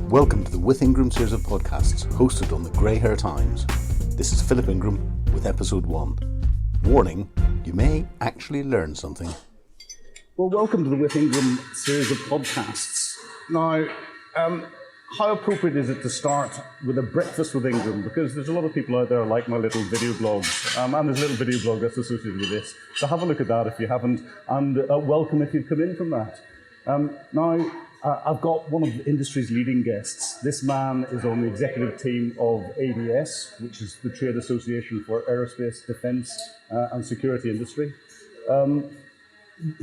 Welcome to the With Ingram series of podcasts hosted on the Grey Hair Times. This is Philip Ingram with episode 1. Warning, you may actually learn something. Well, welcome to the With Ingram series of podcasts. Now, how appropriate is it to start with a breakfast with Ingram? Because there's a lot of people out there like my little video blogs, and there's a little video blog that's associated with this. So have a look at that if you haven't, and welcome if you've come in from that. I've got one of the industry's leading guests. This man is on the executive team of ADS, which is the trade association for aerospace, defence and security industry.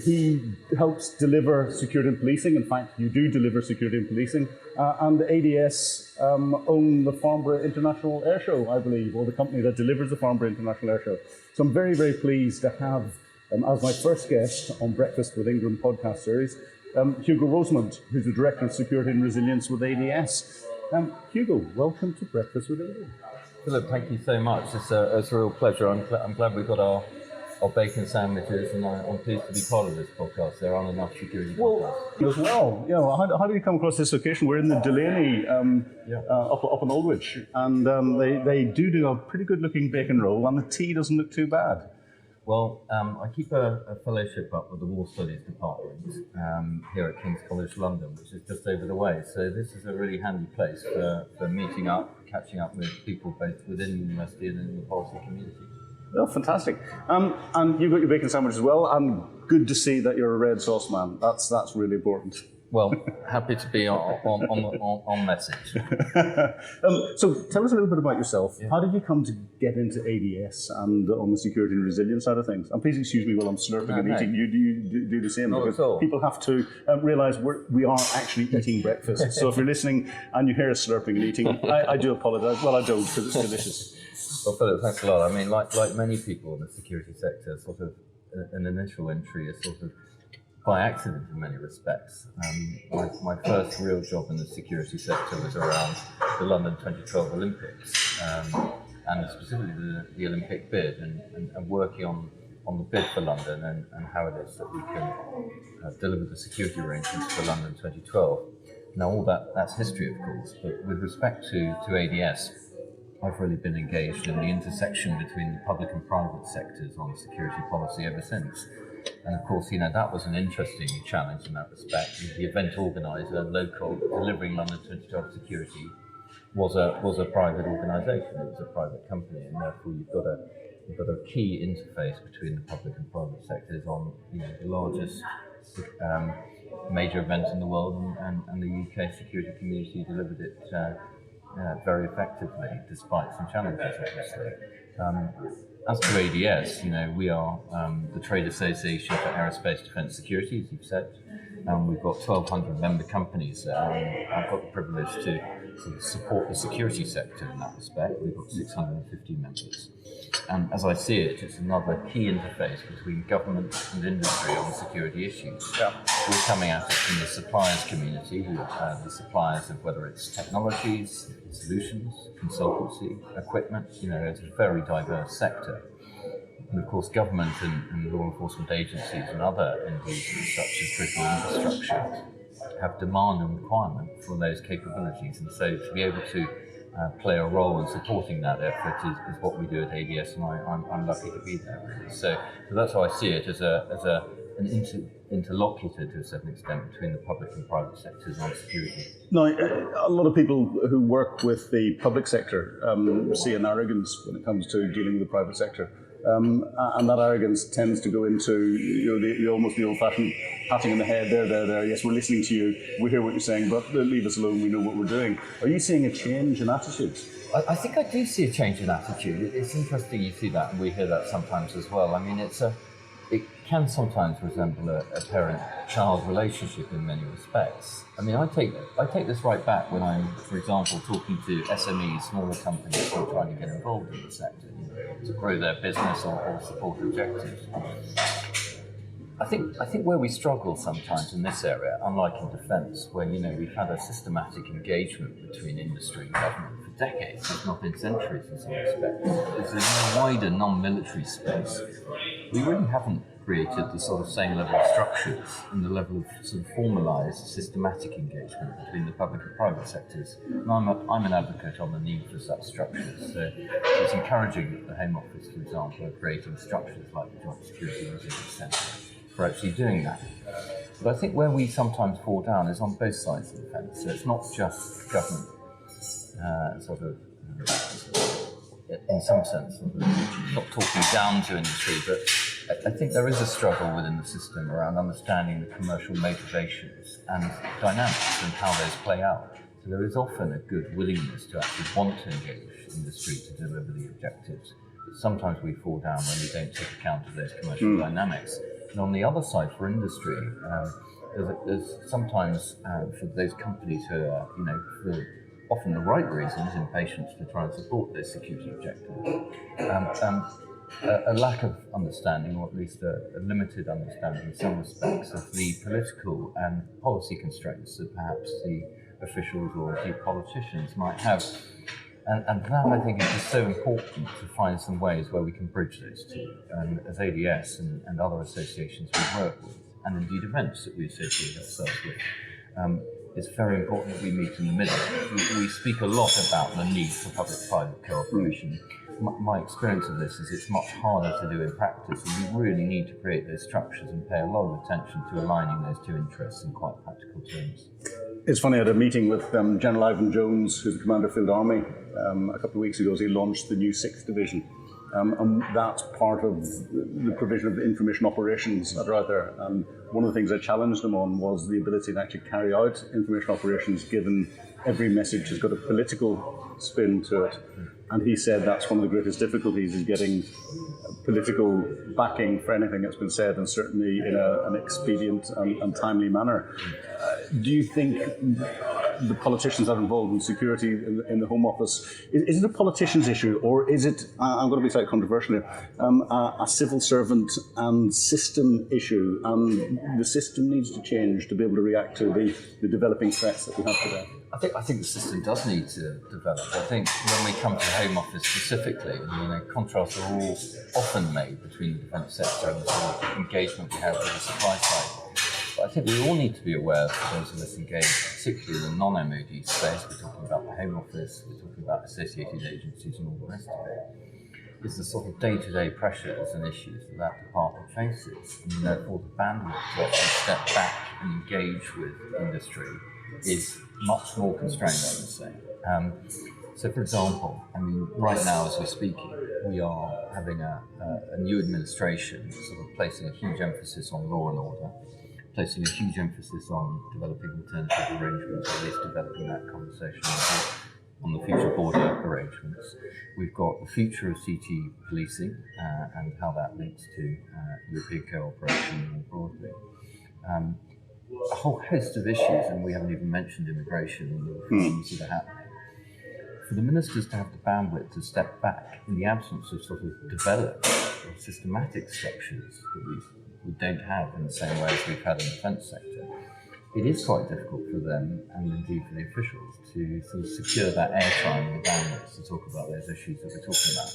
He helps deliver security and policing. In fact, you do deliver security and policing. And ADS own the Farnborough International Air Show, I believe, or the company that delivers the Farnborough International Air Show. So I'm very, very pleased to have, as my first guest on Breakfast with Ingram podcast series, Hugo Rosemont, who's the Director of Security and Resilience with ADS. Hugo, welcome to Breakfast with Ingram. Philip, thank you so much. It's a real pleasure. I'm glad we've got our bacon sandwiches, and I'm pleased to be part of this podcast. There aren't enough security podcasts. As well, how did you come across this location? We're in the Delaunay up in Aldwych, and they do a pretty good looking bacon roll, and the tea doesn't look too bad. Well, I keep a fellowship up with the War Studies Department here at King's College London, which is just over the way. So this is a really handy place for meeting up, catching up with people both within the university and in the policy community. Oh, fantastic. And you've got your bacon sandwich as well, and good to see that you're a red sauce man. That's really important. Well, happy to be on message. So tell us a little bit about yourself. Yeah. How did you come to get into ADS and on the security and resilience side of things? And please excuse me while I'm slurping and eating. You do the same. Not because at all. People have to realise we are actually eating breakfast. So if you're listening and you hear us slurping and eating, I do apologise. Well, I don't, because it's delicious. Well, Philip, thanks a lot. I mean, like many people in the security sector, sort of an initial entry is sort of by accident in many respects. My first real job in the security sector was around the London 2012 Olympics, and specifically the Olympic bid, and working on the bid for London and how it is that we can deliver the security arrangements for London 2012. Now, all that's history, of course, but with respect to ADS, I've really been engaged in the intersection between the public and private sectors on security policy ever since. And of course, that was an interesting challenge in that respect. The event organiser, local, delivering London 2012 security, was a private organisation. It was a private company, and therefore you've got a key interface between the public and private sectors on the largest major event in the world, and the UK security community delivered it very effectively, despite some challenges, obviously. As to ADS, we are the Trade Association for Aerospace, Defence Security, as you've said. We've got 1,200 member companies there, and I've got the privilege to sort of support the security sector in that respect. We've got 650 members. And as I see it, it's another key interface between government and industry on security issues. Yeah. We're coming at it from the suppliers community, who are the suppliers of whether it's technologies, solutions, consultancy, equipment. It's a very diverse sector. And of course, government and law enforcement agencies and other end users, such as critical infrastructure, have demand and requirement for those capabilities. And so to be able to play a role in supporting that effort is what we do at ADS, and I'm lucky to be there, really. So that's how I see it, as an interlocutor to a certain extent between the public and private sectors on security. Now, a lot of people who work with the public sector see an arrogance when it comes to dealing with the private sector. And that arrogance tends to go into the almost the old-fashioned patting in the head. There. Yes, we're listening to you. We hear what you're saying, but leave us alone. We know what we're doing. Are you seeing a change in attitudes? I think I do see a change in attitude. It's interesting you see that, and we hear that sometimes as well. I mean, it can sometimes resemble a parent-child relationship in many respects. I mean, I take this right back when I'm, for example, talking to SMEs, smaller companies who are trying to get involved in the sector, to grow their business or support objectives. I think where we struggle sometimes in this area, unlike in defence, where we've had a systematic engagement between industry and government for decades, if not in centuries in some respects, is a wider non-military space we really haven't created the sort of same level of structures and the level of sort of formalised, systematic engagement between the public and private sectors. And I'm an advocate on the need for such structures. So it's encouraging that the Home Office, for example, are creating structures like the Joint Security Resilience Centre for actually doing that. But I think where we sometimes fall down is on both sides of the fence. So it's not just government in some sense, not talking down to industry, but I think there is a struggle within the system around understanding the commercial motivations and dynamics and how those play out. So there is often a good willingness to actually want to engage industry to deliver the objectives. But sometimes we fall down when we don't take account of those commercial dynamics. And on the other side, for industry, there's sometimes for those companies who are, for often the right reasons, impatience to try and support those security objectives, a lack of understanding, or at least a limited understanding in some respects, of the political and policy constraints that perhaps the officials or the politicians might have. And that, I think, is just so important to find some ways where we can bridge those two. And as ADS and other associations we work with, and indeed events that we associate ourselves with, it's very important that we meet in the middle. We speak a lot about the need for public-private cooperation. My experience of this is it's much harder to do in practice, and we really need to create those structures and pay a lot of attention to aligning those two interests in quite practical terms. It's funny, I had a meeting with General Ivan Jones, who's the Commander of Field Army, a couple of weeks ago as he launched the new 6th Division. And that's part of the provision of information operations that are out there. And one of the things I challenged them on was the ability to actually carry out information operations, given every message has got a political spin to it. And he said that's one of the greatest difficulties, is getting political backing for anything that's been said, and certainly in an expedient and timely manner. Do you think the politicians that are involved in security in the Home Office, is it a politician's issue, or is it, I'm going to be slightly controversial here, a civil servant and system issue, and the system needs to change to be able to react to the developing threats that we have today? I think the system does need to develop. I think when we come to the Home Office specifically, contrasts are all often made between the defence sector and the sort of engagement we have with the supply side. But I think we all need to be aware, for those of us engaged, particularly in the non-MOD space, we're talking about the Home Office, we're talking about associated agencies and all the rest of it, is the sort of day-to-day pressures and issues that department faces, and therefore the bandwidth to actually step back and engage with industry is much more constrained, I would say. So, for example, right now as we're speaking, we are having a new administration sort of placing a huge emphasis on law and order, placing a huge emphasis on developing alternative arrangements, or at least developing that conversation on the future border arrangements. We've got the future of CT policing and how that links to European cooperation more broadly. A whole host of issues, and we haven't even mentioned immigration and the reforms that are happening. For the ministers to have the bandwidth to step back in the absence of sort of developed or systematic structures that we don't have in the same way as we've had in the defence sector, it is quite difficult for them, and indeed for the officials, to sort of secure that airtime and the bandwidth to talk about those issues that we're talking about.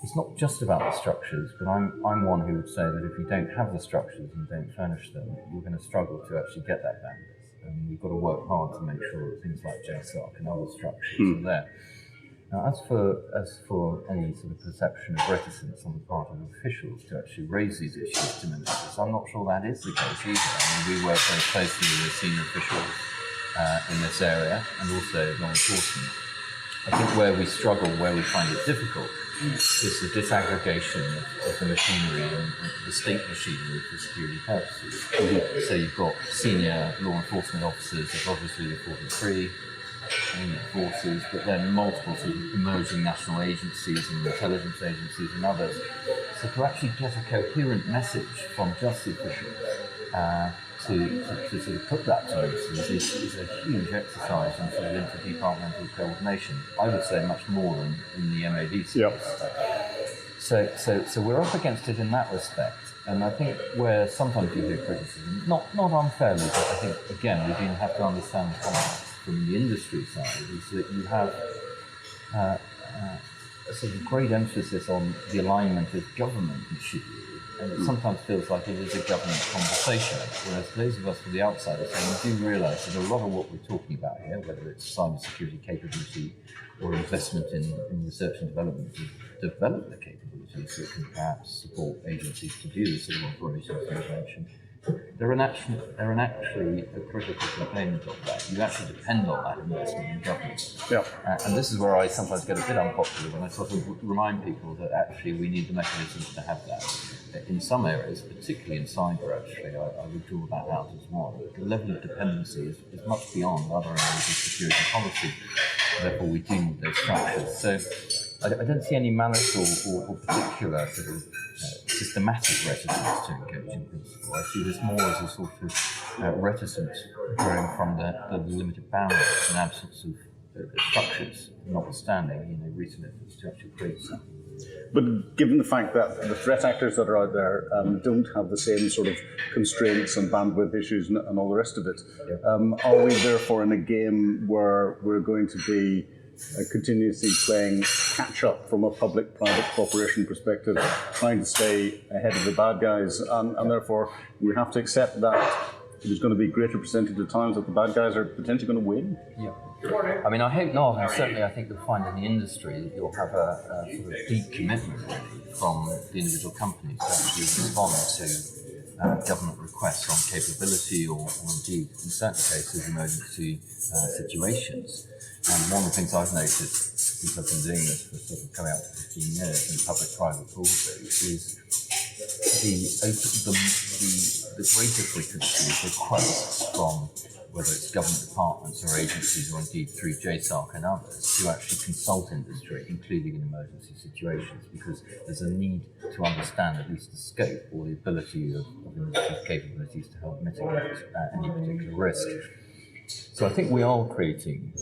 It's not just about the structures, but I'm one who would say that if you don't have the structures and don't furnish them, you're going to struggle to actually get that bandwidth. And we've got to work hard to make sure that things like JSOC and other structures are there. Now, as for any sort of perception of reticence on the part of officials to actually raise these issues to ministers, I'm not sure that is the case either. We work very closely with senior officials in this area, and also law enforcement. I think where we struggle, where we find it difficult, is the disaggregation of the machinery and the state machinery for security purposes. So you've got senior law enforcement officers of obviously the 43 forces, but then multiple sort of emerging national agencies and intelligence agencies and others. So to actually get a coherent message from just the officials to sort of put that to ministers is a huge exercise in sort of interdepartmental coordination. I would say much more than in the MOD space. Yep. So we're up against it in that respect. And I think where sometimes you hear criticism, not unfairly, but I think, again, we do have to understand the context from the industry side, is that you have a sort of great emphasis on the alignment of government machinery and it sometimes feels like it is a government conversation, whereas those of us from the outside are saying we do realise that a lot of what we're talking about here, whether it's cybersecurity capability or investment in research and development to develop the capabilities that can perhaps support agencies to do the sort of operations that you mentioned, they're actually a critical component of that. You actually depend on that investment in government. Yeah. And this is where I sometimes get a bit unpopular when I sort of remind people that actually we need the mechanisms to have that. In some areas, particularly in cyber, actually, I would draw that out as well. The level of dependency is much beyond other areas of security policy. Therefore, we do need those structures. So I don't see any malice or particular sort of systematic reticence to engage in principle. I see this more as a sort of reticence growing from the limited boundaries and absence of structures, notwithstanding recent efforts to actually create some. But given the fact that the threat actors that are out there don't have the same sort of constraints and bandwidth issues and all the rest of it, are we therefore in a game where we're going to be continuously playing catch-up from a public-private cooperation perspective, trying to stay ahead of the bad guys, and therefore we have to accept that there's going to be a greater percentage of times that the bad guys are potentially going to win? Yeah. I mean, I hope not, and certainly I think you'll find in the industry that you'll have a sort of deep commitment really from the individual companies to actually respond to government requests on capability or indeed, in certain cases, emergency situations. And one of the things I've noticed since I've been doing this for sort of coming up to 15 years in public-private broadly is the greater frequency of requests from whether it's government departments or agencies or indeed through JSARC and others to actually consult industry, including in emergency situations, because there's a need to understand at least the scope or the ability of industry's capabilities to help mitigate any particular risk. So I think we are creating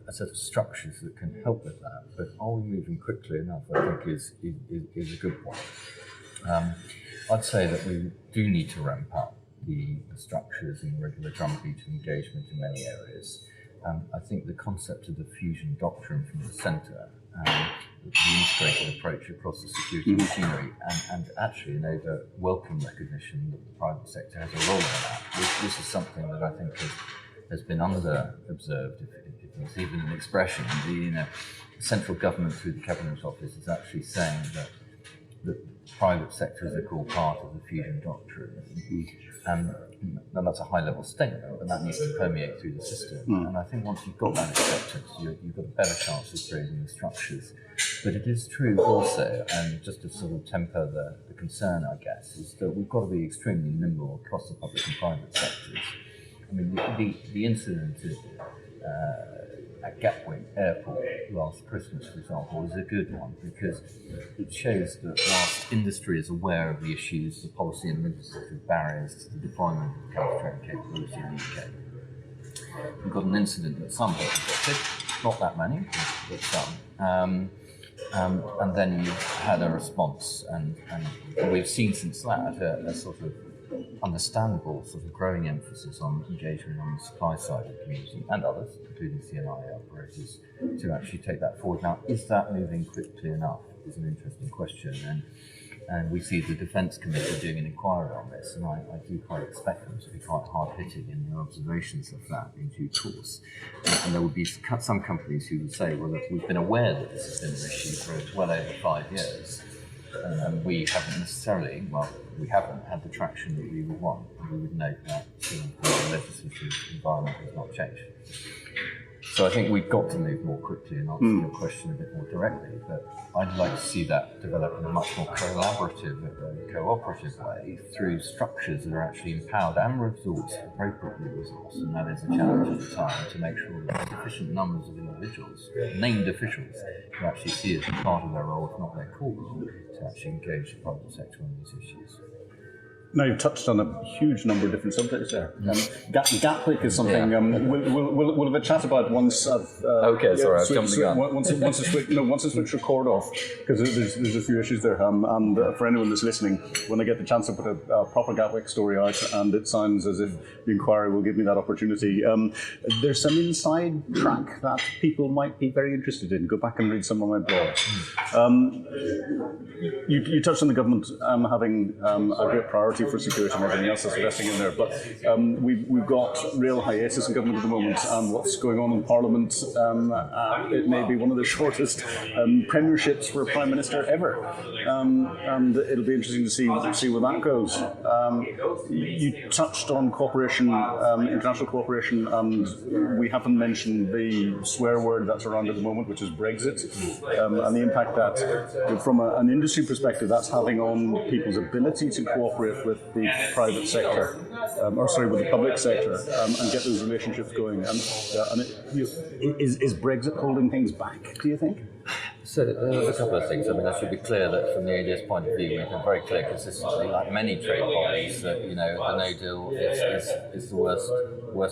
a set of structures that can help with that, but are we moving quickly enough, I think is a good point. I'd say that we do need to ramp up the structures and regular drumbeat of engagement in many areas. I think the concept of the fusion doctrine from the centre, the integrated approach across the security machinery, and actually an over welcome recognition that the private sector has a role in that. This is something that I think has been under-observed, if it's even an expression. The central government through the Cabinet Office is actually saying that the private sector is a core part of the fusion doctrine. And that's a high-level statement, but that needs to permeate through the system. And I think once you've got that acceptance, you've got a better chance of creating the structures. But it is true also, and just to sort of temper the concern, I guess, is that we've got to be extremely nimble across the public and private sectors. I mean, the incident at Gatwick Airport last Christmas, for example, is a good one because it shows that whilst industry is aware of the issues, the policy and legislative barriers to the deployment of counter-terrorism capability in the UK, we've got an incident that some have detected, not that many, but some. And then you've had a response, and we've seen since that a sort of understandable sort of growing emphasis on engagement on the supply side of the community and others, including CNI operators, to actually take that forward. Now, is that moving quickly enough is an interesting question, and we see the Defence Committee doing an inquiry on this, and I do quite expect them to be quite hard-hitting in their observations of that in due course. And there would be some companies who would say, well, look, we've been aware that this has been an issue for well over 5 years, and we haven't necessarily, we haven't had the traction that we would want, and we would note that the legislative environment has not changed. So I think we've got to move more quickly and answer your question a bit more directly, but I'd like to see that develop in a much more collaborative and cooperative way through structures that are actually empowered and appropriately resourced, and that is a challenge at the time, to make sure that there are sufficient numbers of individuals, named officials, who actually see it as part of their role, if not their core role, to actually engage the private sector on these issues. Now, you've touched on a huge number of different subjects there. Gatwick is something we'll have a chat about once I've... okay, sorry, I've jumped the gun. Once I switch record off, because there's a few issues there. And for anyone that's listening, when I get the chance to put a proper Gatwick story out, and it sounds as if the inquiry will give me that opportunity, there's some inside track that people might be very interested in. Go back and read some of my blogs. You touched on the government having a great priority for security and everything else that's investing in there, but we've got real hiatus in government at the moment, and what's going on in Parliament, it may be one of the shortest premierships for a Prime Minister ever, and it'll be interesting to see where that goes. You touched on cooperation, international cooperation, and we haven't mentioned the swear word that's around at the moment, which is Brexit, and the impact that, from an industry perspective, that's having on people's ability to cooperate with the private sector, with the public sector, and get those relationships going. Is Brexit holding things back, do you think? So there's a couple of things. I mean, I should be clear that from the ADS point of view, we've been very clear consistently, like many trade bodies, that the no deal is the worst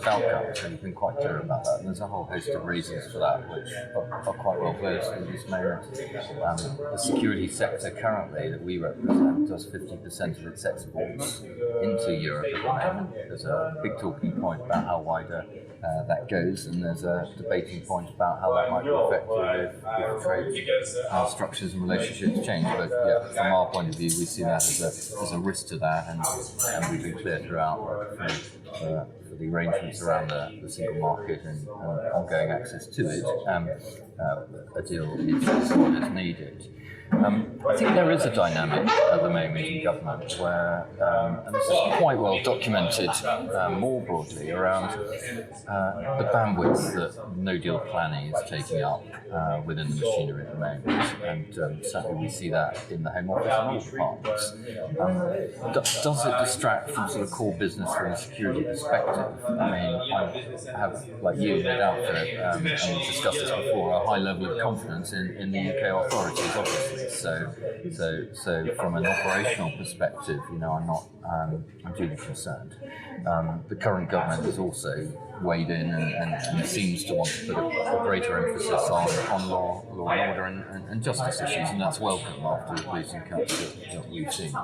outcome. So we've been quite clear about that. And there's a whole host of reasons for that, which are quite well versed in this moment. The security sector currently that we represent does 50% of its exports into Europe at the moment. There's a big talking point about how wider that goes, and there's a debating point about how that might be affected if trade structures and relationships change. But yeah, from our point of view, we see that as a risk to that, and we've been clear throughout for the arrangements around the single market and ongoing access to it. A deal is what is needed. I think there is a dynamic at the moment in government where, and this is quite well documented more broadly, around the bandwidth that no-deal planning is taking up within the machinery at the moment, and certainly we see that in the Home Office and other departments. Does it distract from sort of core business from a security perspective? I mean, I have, like you, no doubt, and we've discussed this before, a high level of confidence in the UK authorities, obviously. So from an operational perspective, I'm not duly concerned. The current government has also weighed in and seems to want to put a greater emphasis on law and order and justice issues, and that's welcome after the policing cuts that we've seen.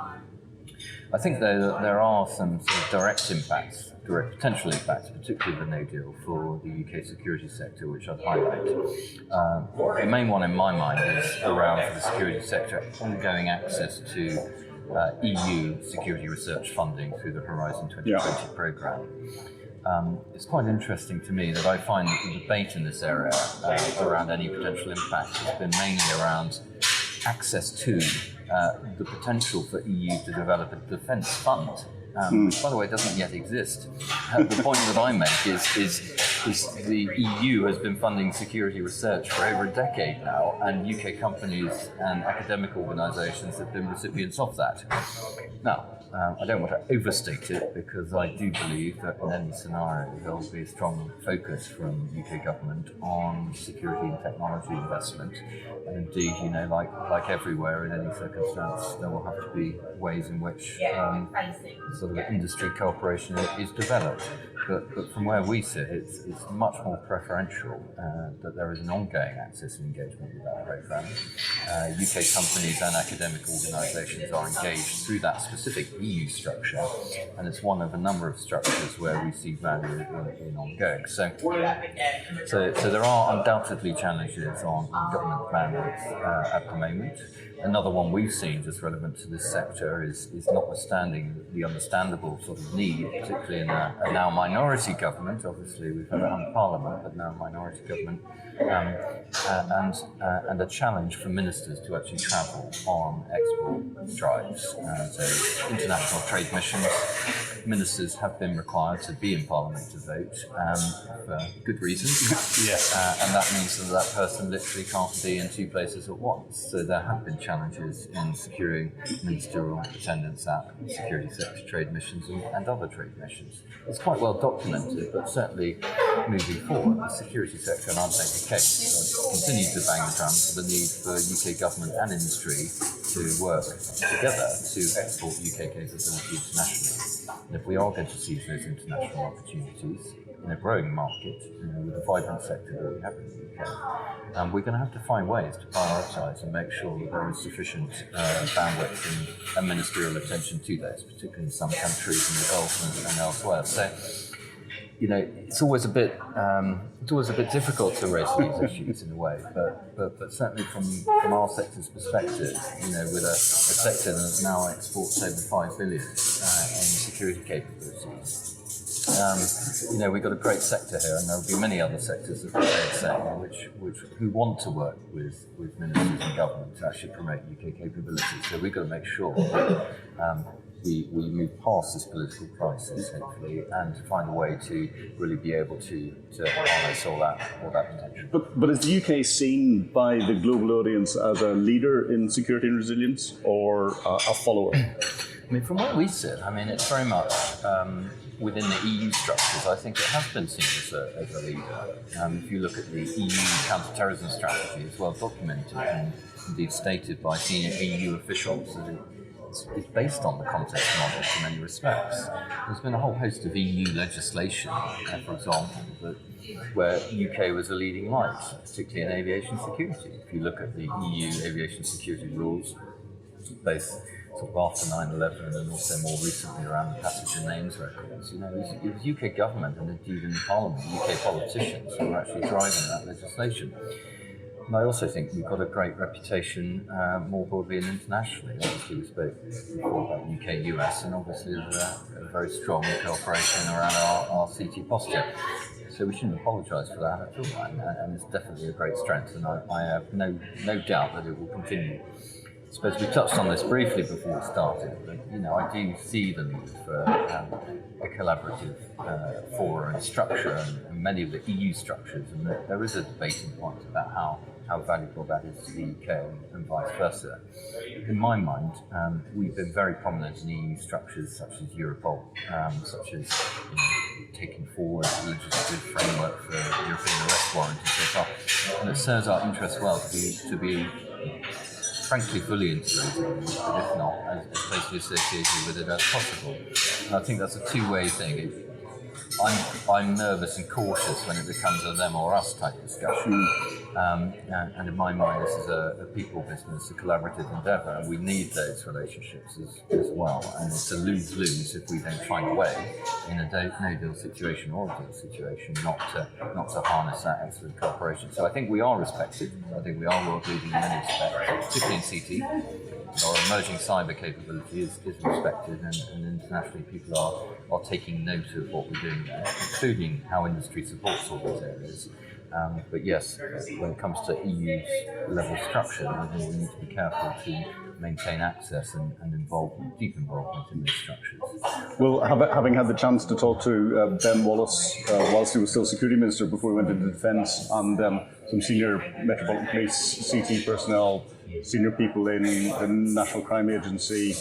I think, though, that there are some sort of direct potential impacts, particularly the no deal for the UK security sector, which I'd highlight. The main one in my mind is around, for the security sector, ongoing access to EU security research funding through the Horizon 2020 programme. It's quite interesting to me that I find that the debate in this area around any potential impact has been mainly around access to the potential for EU to develop a defence fund, which, by the way, doesn't yet exist. The point that I make is the EU has been funding security research for over a decade now, and UK companies and academic organisations have been recipients of that. Now, I don't want to overstate it, because I do believe that in any scenario there will be a strong focus from UK government on security and technology investment. And indeed, like everywhere in any circumstance, there will have to be ways in which sort of industry cooperation is developed. But from where we sit, it's much more preferential that there is an ongoing access and engagement with that programme. UK companies and academic organisations are engaged through that specific EU structure, and it's one of a number of structures where we see value in ongoing. So there are undoubtedly challenges on government bandwidth at the moment. Another one we've seen that's relevant to this sector is notwithstanding the understandable sort of need, particularly in a now minority government. Obviously, we've had a hung parliament, but now a minority government, and a challenge for ministers to actually travel on export drives. So international trade missions, ministers have been required to be in Parliament to vote for good reasons. Yes. And that means that person literally can't be in two places at once. So there have been challenges in securing ministerial attendance at security sector trade missions and other trade missions. It's quite well documented, but certainly moving forward, the security sector, and I'll take the case, continues to bang the drum for the need for UK government and industry to work together to export UK capability internationally. And if we are going to seize those international opportunities in a growing market, with a vibrant sector that we have in the UK, we're going to have to find ways to prioritise and make sure that there is sufficient bandwidth and ministerial attention to those, particularly in some countries in the Gulf and elsewhere. So, it's always a bit difficult to raise these issues in a way, but certainly from our sector's perspective, with a sector that now exports over 5 billion in security capabilities. We've got a great sector here, and there'll be many other sectors of the trade sector who want to work with ministers and government to actually promote UK capabilities. So we've got to make sure that we move past this political crisis, hopefully, and to find a way to really be able to harness all that potential. But is the UK seen by the global audience as a leader in security and resilience, or a follower? I mean, from where we sit, it's very much within the EU structures. I think it has been seen as a leader. If you look at the EU counter-terrorism strategy, it's well documented and indeed stated by senior EU officials that it's based on the context model in many respects. There's been a whole host of EU legislation, for example, where UK was a leading light, particularly in aviation security. If you look at the EU aviation security rules, both sort of after 9/11 and also more recently around the passenger names records, it was UK government and indeed in the Parliament, UK politicians who were actually driving that legislation. And I also think we've got a great reputation more broadly and internationally. Obviously, we spoke before about UK-US, and obviously there's a very strong cooperation around our CT posture. So we shouldn't apologise for that at all, and it's definitely a great strength, and I have no doubt that it will continue. I suppose we touched on this briefly before we started, but I do see the need for a collaborative forum and structure, and many of the EU structures, and there is a debating point about how valuable that is to the UK and vice versa. In my mind, we've been very prominent in EU structures such as Europol, such as taking forward the legislative framework for European arrest warrant and so far, and it serves our interests well to be frankly fully integrated, but if not, as closely associated with it as possible. And I think that's a two-way thing. I'm nervous and cautious when it becomes a them or us type discussion. And in my mind, this is a people business, a collaborative endeavour, and we need those relationships as well. And it's a lose-lose if we don't find a way in a no-deal situation or a deal situation not to harness that excellent cooperation. So I think we are respected. I think we are world leading in many respects, particularly in CT. Our emerging cyber capability is respected, and internationally people are taking note of what we're doing there, including how industry supports all those areas. But yes, when it comes to EU's level structure, I think we need to be careful to maintain access and deep involvement in these structures. Well, having had the chance to talk to Ben Wallace whilst he was still Security Minister before he went into Defence, and some senior Metropolitan Police CT personnel, senior people in the National Crime Agency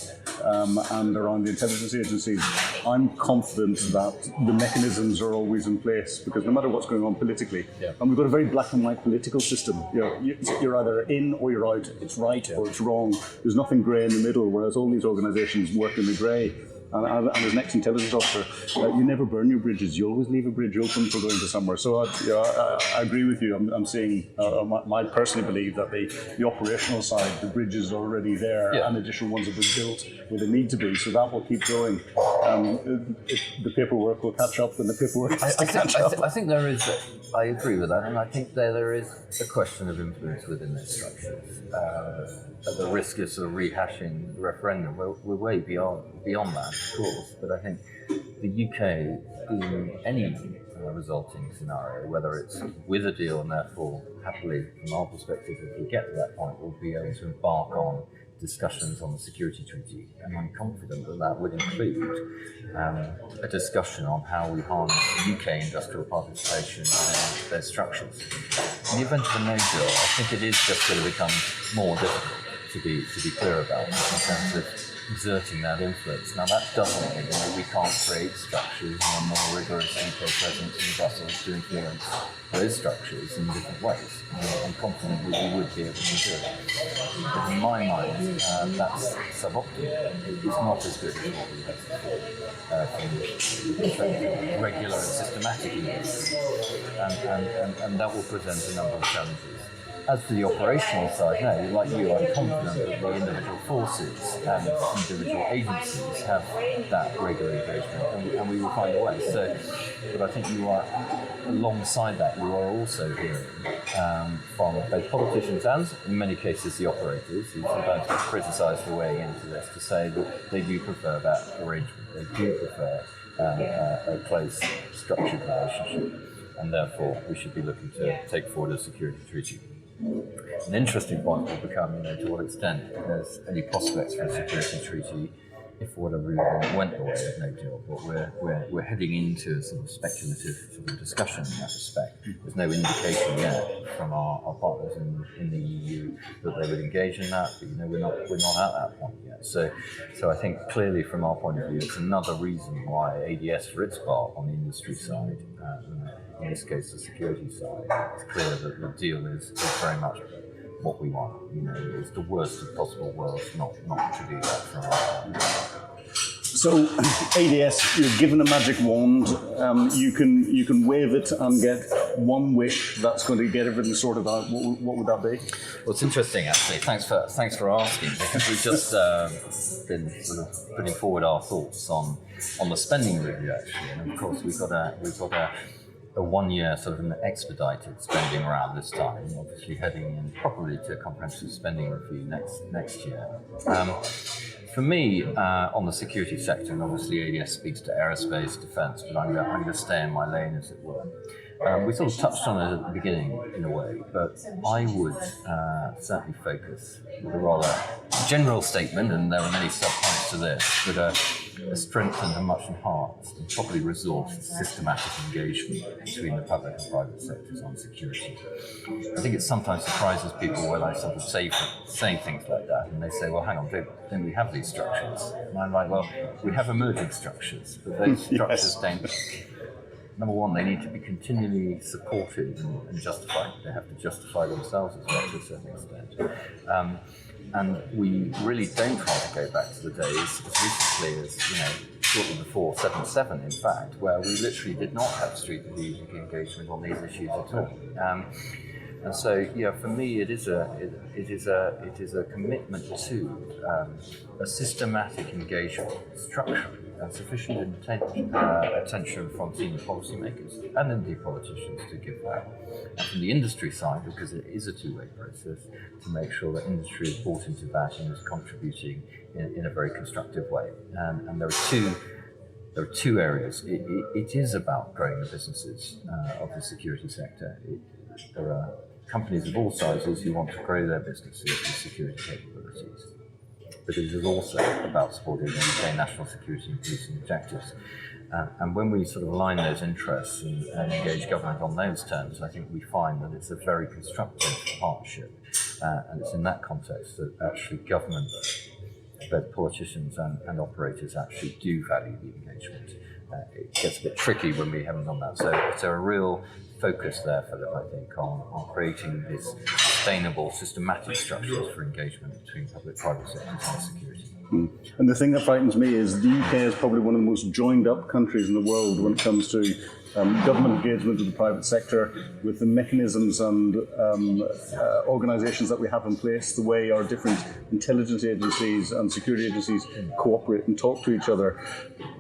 and around the intelligence agencies, I'm confident that the mechanisms are always in place, because no matter what's going on politically, and we've got a very black and white political system. You're either in or you're out. It's right or it's wrong. There's nothing grey in the middle, whereas all these organisations work in the grey. And as an ex-intelligence officer, you never burn your bridges. You always leave a bridge open for going to somewhere. So I agree with you. I'm saying, I personally believe that the operational side, the bridges are already there, and additional ones have been built where they need to be. So that will keep going. The paperwork will catch up, and the paperwork has to catch up. I think there is. I agree with that, and I think there is a question of influence within those structures. At the risk of sort of rehashing the referendum, we're way beyond that, of course. But I think the UK, in any resulting scenario, whether it's with a deal and therefore happily, from our perspective, if we get to that point, we'll be able to embark on discussions on the security treaty, and I'm confident that would include a discussion on how we harness UK industrial participation in their structures. In the event of a no deal, I think it is just going to become more difficult to be clear about, in terms of exerting that influence. Now that doesn't mean that we can't create structures in a more rigorous UK presence in Brussels to influence those structures in different ways. I'm confident that we would be able to do it. But in my mind, that's suboptimal. It's not as good as what we have from the perspective of regular and systematic engagement. And that will present a number of challenges. As for the operational side, no, like you, I'm confident that the individual forces and individual agencies have that regular engagement, and we will find a way. So, but I think you are, alongside that, you are also hearing from both politicians and, in many cases, the operators, who sometimes criticise the way into this, to say that they do prefer that arrangement. They do prefer a close, structured relationship, and therefore we should be looking to take forward a security treaty. An interesting point will become, to what extent there's any prospects for a security treaty if for whatever reason went the way of no deal. But we're heading into a sort of speculative sort of discussion in that respect. There's no indication yet from our partners in the EU that they would engage in that. But we're not at that point yet. So I think clearly from our point of view, it's another reason why ADS, for its part, on the industry side, in this case the security side, it's clear that the deal is very much what we want. It's the worst of possible worlds not to do that from our side. So ADS, you're given a magic wand. You can wave it and get one wish that's going to get everything sorted out. What would that be? Well, it's interesting actually. Thanks for asking, because we've just been sort of putting forward our thoughts on the spending review actually, and of course we've got a 1 year sort of an expedited spending round this time, obviously heading in probably to a comprehensive spending review next year. For me, on the security sector, and obviously ADS speaks to aerospace, defence, but I'm going to stay in my lane, as it were. We sort of touched on it at the beginning, in a way, but I would certainly focus with a rather general statement, and there are many sub-points to this, but a strengthened and much enhanced and properly resourced systematic engagement between the public and private sectors on security. I think it sometimes surprises people when I sort of say things like that, and they say, well, hang on, don't we have these structures? And I'm like, well, we have emerging structures, but those structures don't... Number one, they need to be continually supported and justified. They have to justify themselves as well to a certain extent. And we really don't want to go back to the days as recently as, shortly before 7/7, in fact, where we literally did not have strategic engagement on these issues at all. And so, for me, it is a commitment to a systematic engagement structure and sufficient attention from senior policymakers and indeed politicians to give that. And from the industry side, because it is a two-way process, to make sure that industry is bought into that and is contributing in a very constructive way. And there are two areas. It is about growing the businesses of the security sector. There are companies of all sizes who want to grow their businesses with security capabilities. But it is also about supporting the UK national security and policing objectives. And when we sort of align those interests and engage government on those terms, I think we find that it's a very constructive partnership. And it's in that context that actually government, both politicians and operators, actually do value the engagement. It gets a bit tricky when we haven't done that. So it's a real focus there, Philip, I think, on creating this sustainable, systematic structures for engagement between public-private sectors and security. And the thing that frightens me is the UK is probably one of the most joined-up countries in the world when it comes to government engagement with the private sector, with the mechanisms and organisations that we have in place, the way our different intelligence agencies and security agencies cooperate and talk to each other.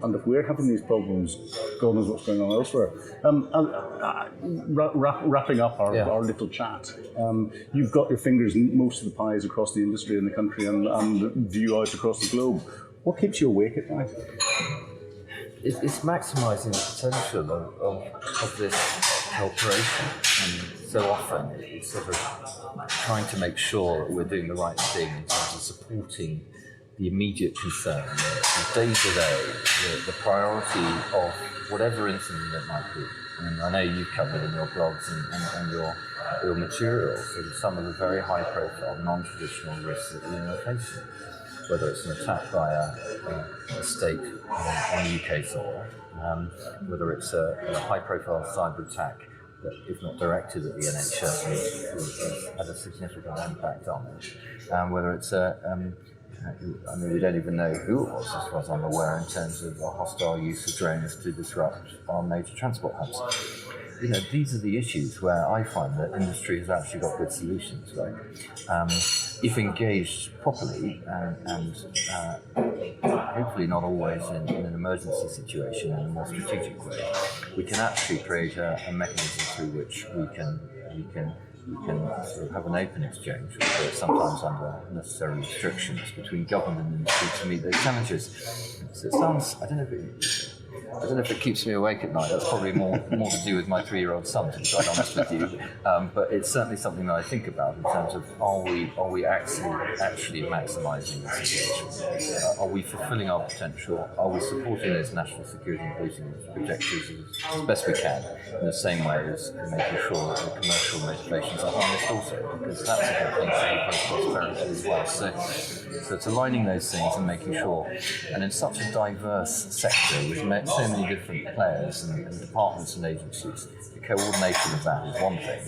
And if we're having these problems, God knows what's going on elsewhere. Wrapping up our little chat, you've got your fingers in most of the pies across the industry in the country and view out across the globe. What keeps you awake at night? It's maximising the potential of this cooperation, and so often it's sort of trying to make sure that we're doing the right thing in terms of supporting the immediate concern, the day-to-day, the priority of whatever incident it might be. And I know you've covered in your blogs and your materials sort of some of the very high-profile, non-traditional risks that we're facing. whether it's an attack by a state on UK soil, whether it's a high-profile cyber attack that, if not directed at the NHS, has had a significant impact on it, whether it's I mean, we don't even know who it was, as far as I'm aware, in terms of a hostile use of drones to disrupt our major transport hubs. You know, these are the issues where I find that industry has actually got good solutions, right? If engaged properly and hopefully not always in an emergency situation, in a more strategic way, we can actually create a mechanism through which we can sort of have an open exchange, although sometimes under necessary restrictions between government and industry to meet those challenges. So it sounds, I don't know if it keeps me awake at night. That's probably more to do with my 3-year-old son, to be quite honest with you. But it's certainly something that I think about in terms of are we actually maximising the situation? Are we fulfilling our potential? Are we supporting those national security and policing objectives as best we can, in the same way as making sure that the commercial motivations are harnessed also, because that's a good thing for prosperity as well. So it's aligning those things and making sure, and in such a diverse sector with so many different players and departments and agencies, the coordination of that is one thing.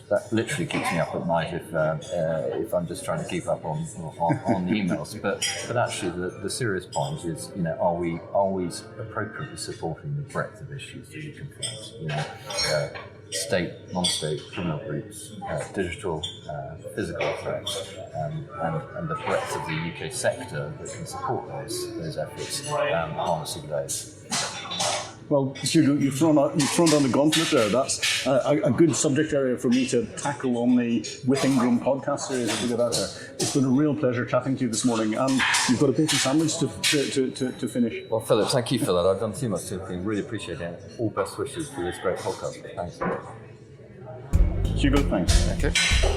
That literally keeps me up at night if I'm just trying to keep up on the emails. But actually, the serious point is, you know, are we always appropriately supporting the breadth of issues that we confront? You know, state, non-state, criminal groups, digital, physical threats, and the breadth of the UK sector that can support those efforts, harnessing those. Well, Hugo, you've thrown down the gauntlet there. That's a good subject area for me to tackle on the With Ingram podcast series that we get out there. It's been a real pleasure chatting to you this morning, and you've got a bacon sandwich to finish. Well, Philip, thank you for that. I've done too much talking. Really appreciate it. All best wishes for this great podcast. Thanks. Hugo, thanks. Okay.